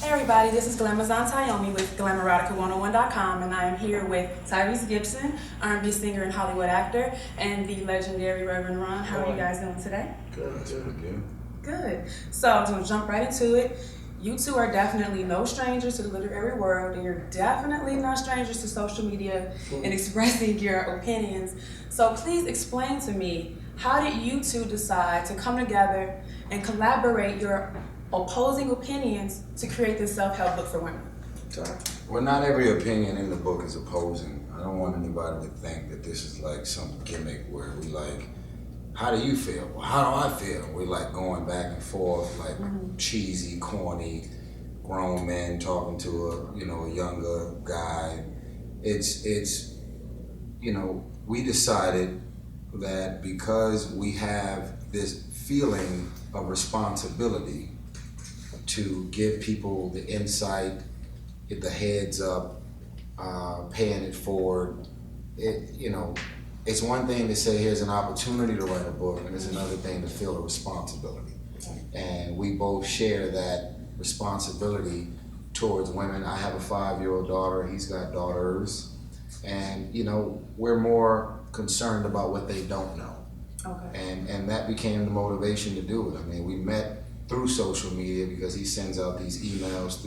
Hey everybody, this is Glamazon Tyomi with Glamorerotica101.com, and I am here with Tyrese Gibson, R&B singer and Hollywood actor, and the legendary Reverend Ron. How are you guys doing today? Good. Good. So I'm going to jump right into it. You two are definitely no strangers to the literary world, and you're definitely not strangers to social media and expressing your opinions. So please explain to me, how did you two decide to come together and collaborate your opposing opinions to create this self-help book for women? Well, not every opinion in the book is opposing. I don't want anybody to think that this is like some gimmick where we like, how do you feel? Well, how do I feel? We're like going back and forth, like cheesy, corny, grown men talking to a younger guy. It's we decided that because we have this feeling of responsibility to give people the insight, get the heads up, paying it forward. It's one thing to say here's an opportunity to write a book, and it's another thing to feel a responsibility. And we both share that responsibility towards women. I have a 5-year-old daughter, he's got daughters, and we're more concerned about what they don't know. Okay. And that became the motivation to do it. I mean, we met through social media because he sends out these emails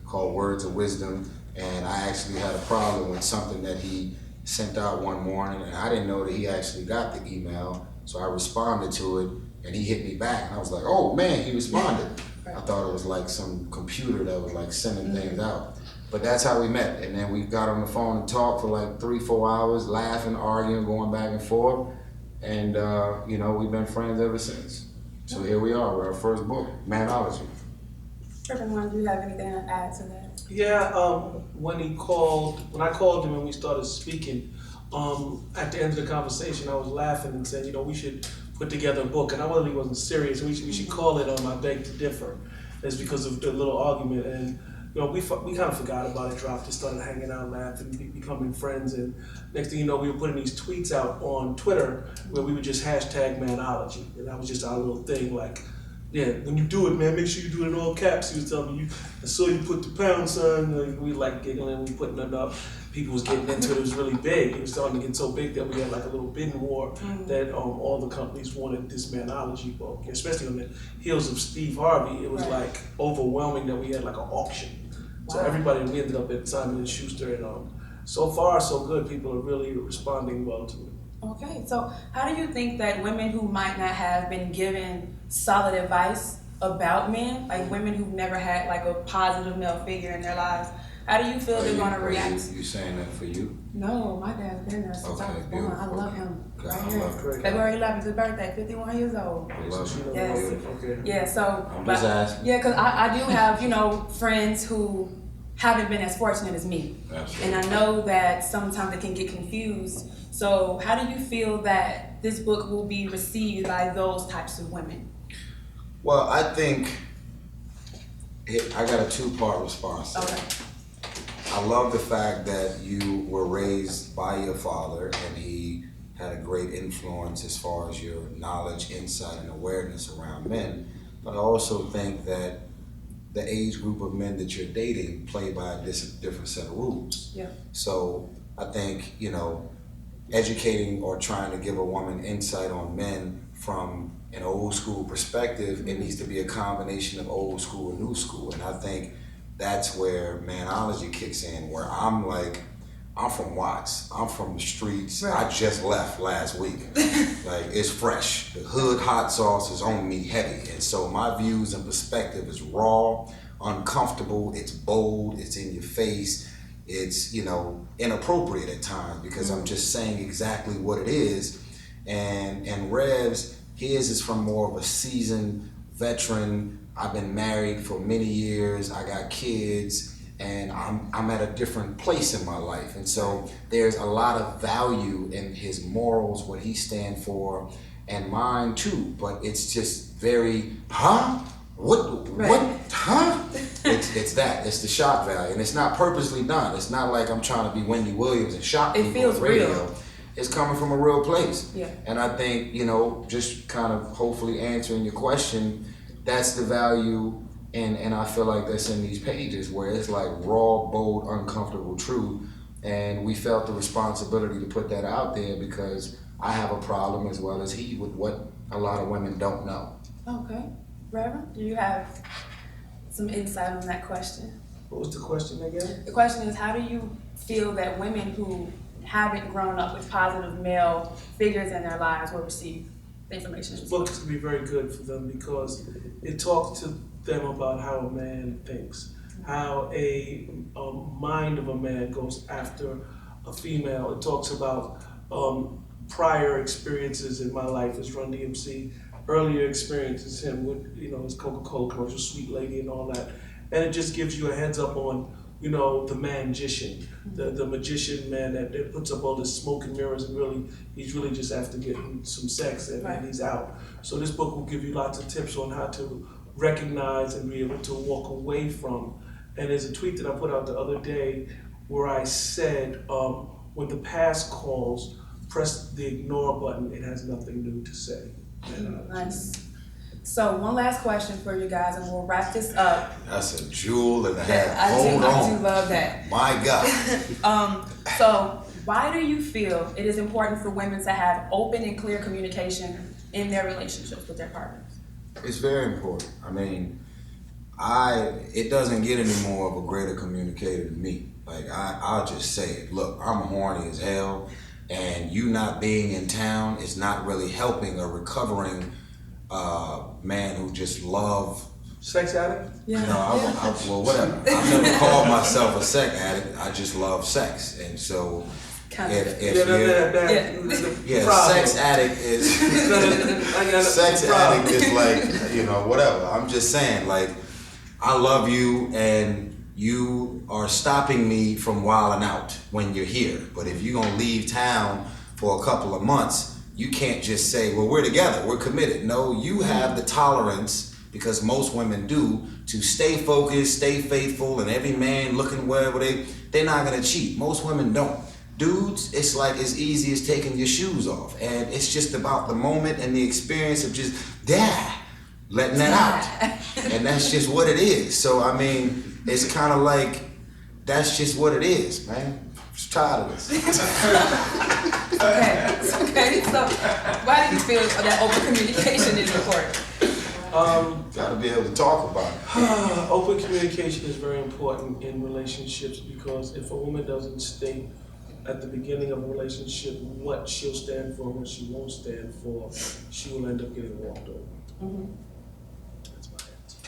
called Words of Wisdom, and I actually had a problem with something that he sent out one morning, and I didn't know that he actually got the email, so I responded to it, and he hit me back, and I was like, oh man, he responded. I thought it was like some computer that was like sending things out. But that's how we met, and then we got on the phone and talked for like 3-4 hours, laughing, arguing, going back and forth, and we've been friends ever since. So here we are with our first book, Manology. Reverend, do you have anything to add to that? Yeah, when I called him and we started speaking, at the end of the conversation, I was laughing and saying, we should put together a book, and I really wasn't serious. We should call it I Beg to Differ. It's because of the little argument, and we kind of forgot about it, dropped it, started hanging out, laughing, becoming friends, and next thing you know, we were putting these tweets out on Twitter where we would just hashtag Manology, and that was just our little thing, like, yeah, when you do it, man, make sure you do it in all caps. He was telling me, I saw you put the pound sign, we like giggling, we putting it up. People was getting into it, it was really big. It was starting to get so big that we had like a little bidding war that all the companies wanted this Manology book, especially on the heels of Steve Harvey. It was like overwhelming that we had like an auction. So everybody, we ended up at Simon & Schuster, and so far so good. People are really responding well to it. Okay, so how do you think that women who might not have been given solid advice about men, like women who've never had like a positive male figure in their lives, how do you feel they're going to react? You saying that for you? No, my dad's been there since I was born. I love him. Okay. Right here. February 11th, his birthday, 51 years old. I love you. Yes. Okay. Yeah, so. I'm just asking. Yeah, because I do have, friends who haven't been as fortunate as me. Absolutely. And I know that sometimes they can get confused. So how do you feel that this book will be received by those types of women? Well, I think I got a 2-part response to that. Okay. I love the fact that you were raised by your father and he had a great influence as far as your knowledge, insight, and awareness around men. But I also think that the age group of men that you're dating play by a different set of rules. Yeah. So I think, educating or trying to give a woman insight on men from an old school perspective, it needs to be a combination of old school and new school. And I think that's where Manology kicks in, where I'm from Watts, I'm from the streets, I just left last week. Like, it's fresh. The hood hot sauce is on me heavy. And so my views and perspective is raw, uncomfortable, it's bold, it's in your face, it's, inappropriate at times because I'm just saying exactly what it is. And Rev's, his is from more of a seasoned veteran. I've been married for many years, I got kids, and I'm at a different place in my life. And so there's a lot of value in his morals, what he stands for, and mine too. But it's just very, What? Huh? It's the shock value, and it's not purposely done. It's not like I'm trying to be Wendy Williams and shock people. It feels on radio. real. It's coming from a real place. Yeah. And I think, just kind of hopefully answering your question, that's the value And I feel like that's in these pages where it's like raw, bold, uncomfortable truth. And we felt the responsibility to put that out there because I have a problem as well as he with what a lot of women don't know. Okay. Reverend, do you have some insight on that question? What was the question again? The question is, how do you feel that women who haven't grown up with positive male figures in their lives will receive the information? This book is going to be very good for them because it talks to them about how a man thinks, how a mind of a man goes after a female. It talks about prior experiences in my life as Run DMC, earlier experiences, him with, his Coca-Cola commercial, Sweet Lady and all that. And it just gives you a heads up on, the magician, the magician man that puts up all this smoke and mirrors and he's really just after getting some sex and he's out. So this book will give you lots of tips on how to recognize and be able to walk away from. And there's a tweet that I put out the other day where I said, when the past calls, press the ignore button, it has nothing new to say. Nice. So one last question for you guys, and we'll wrap this up. That's a jewel and a Yeah, half. I Hold on. do love that. My God. So why do you feel it is important for women to have open and clear communication in their relationships with their partners? It's very important. I mean, it doesn't get any more of a greater communicator than me. Like, I'll just say it. Look, I'm horny as hell, and you not being in town is not really helping a recovering man who just love. Sex addict? Yeah. Well, whatever. I never called myself a sex addict. I just love sex, and so if sex addict is sex addict is like whatever. I'm just saying, like, I love you and you are stopping me from wilding out when you're here. But if you're gonna leave town for a couple of months, you can't just say, well, we're together, we're committed. No, you have the tolerance, because most women do, to stay focused, stay faithful, and every man looking wherever they're not gonna cheat. Most women don't. Dudes, it's like as easy as taking your shoes off. And it's just about the moment and the experience of just, letting that out. And that's just what it is. So, I mean, it's kind of like, that's just what it is, man. I'm just tired of this. Okay. So why do you feel that open communication is important? Gotta be able to talk about it. Open communication is very important in relationships because if a woman doesn't state at the beginning of a relationship what she'll stand for and what she won't stand for, she will end up getting walked over. Mm-hmm. That's my answer.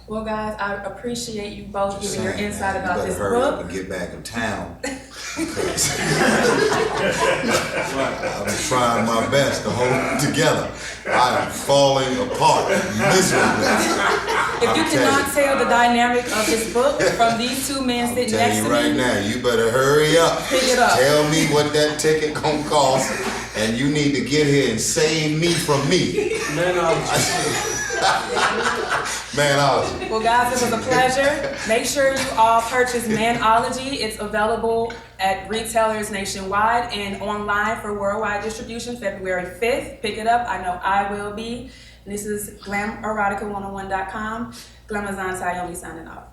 Well, guys, I appreciate you both Just giving your saying, insight man, about you this better hurry up book. and get back in town. Because I'm trying my best to hold it together. I am falling apart miserably. If you cannot tell the dynamic of this book from these two men sitting Tell next you to right me, now, you better hurry up. Pick it up. Tell me what that ticket gonna cost, and you need to get here and save me from me. Manology. well, guys, it was a pleasure. Make sure you all purchase Manology. It's available at retailers nationwide and online for worldwide distribution February 5th. Pick it up. I know I will be. And this is GlamErotica101.com. Glamazon Tyomi signing off.